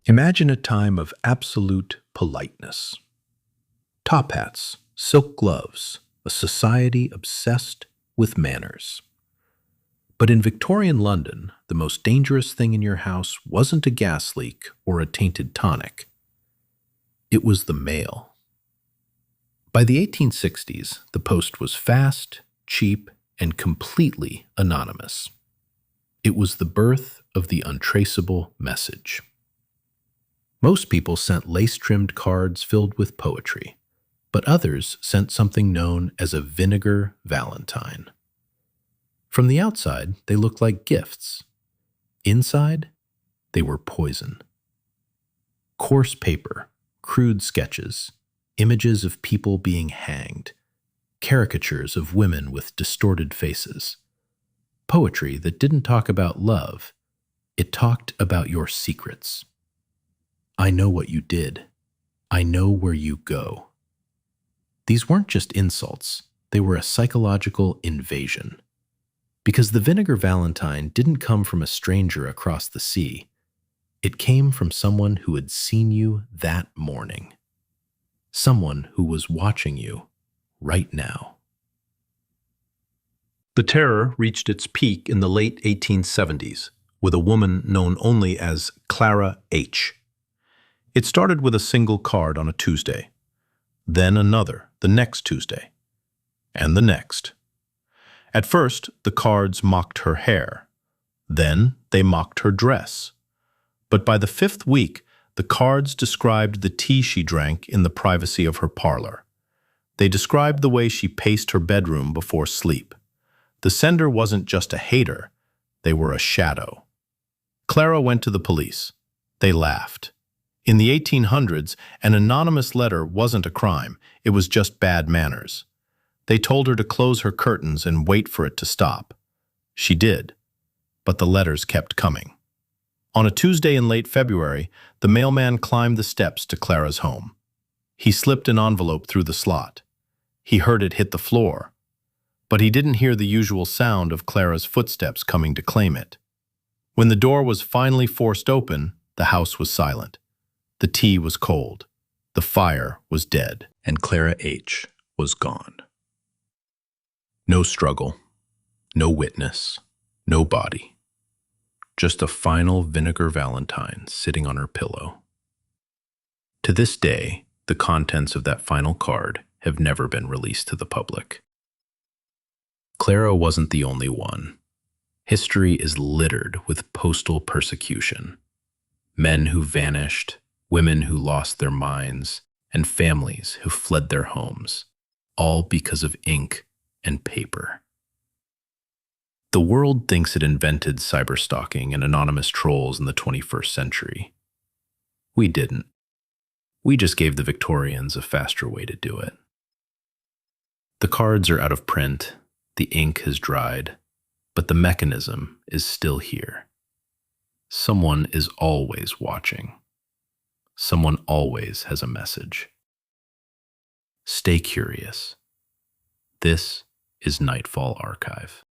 Imagine a time of absolute politeness. Top hats, silk gloves, a society obsessed with manners. But in Victorian London, the most dangerous thing in your house wasn't a gas leak or a tainted tonic. It was the mail. By the 1860s, the post was fast, cheap, and completely anonymous. It was the birth of the untraceable message. Most people sent lace-trimmed cards filled with poetry, but others sent something known as a Vinegar Valentine. From the outside, they looked like gifts. Inside, they were poison. Coarse paper, crude sketches, images of people being hanged, caricatures of women with distorted faces. Poetry that didn't talk about love, it talked about your secrets. I know what you did. I know where you go. These weren't just insults, they were a psychological invasion. Because the Vinegar Valentine didn't come from a stranger across the sea. It came from someone who had seen you that morning. Someone who was watching you right now. The terror reached its peak in the late 1870s with a woman known only as Clara H. It started with a single card on a Tuesday, then another the next Tuesday, and the next. At first, the cards mocked her hair. Then they mocked her dress. But by the fifth week, the cards described the tea she drank in the privacy of her parlor. They described the way she paced her bedroom before sleep. The sender wasn't just a hater, they were a shadow. Clara went to the police. They laughed. In the 1800s, an anonymous letter wasn't a crime, it was just bad manners. They told her to close her curtains and wait for it to stop. She did, but the letters kept coming. On a Tuesday in late February, the mailman climbed the steps to Clara's home. He slipped an envelope through the slot. He heard it hit the floor, but he didn't hear the usual sound of Clara's footsteps coming to claim it. When the door was finally forced open, the house was silent. The tea was cold. The fire was dead. And Clara H. was gone. No struggle, no witness, no body. Just a final Vinegar Valentine sitting on her pillow. To this day, the contents of that final card have never been released to the public. Clara wasn't the only one. History is littered with postal persecution. Men who vanished, women who lost their minds, and families who fled their homes, all because of ink and paper. The world thinks it invented cyberstalking and anonymous trolls in the 21st century. We didn't. We just gave the Victorians a faster way to do it. The cards are out of print, the ink has dried, but the mechanism is still here. Someone is always watching. Someone always has a message. Stay curious. This is Nightfall Archive.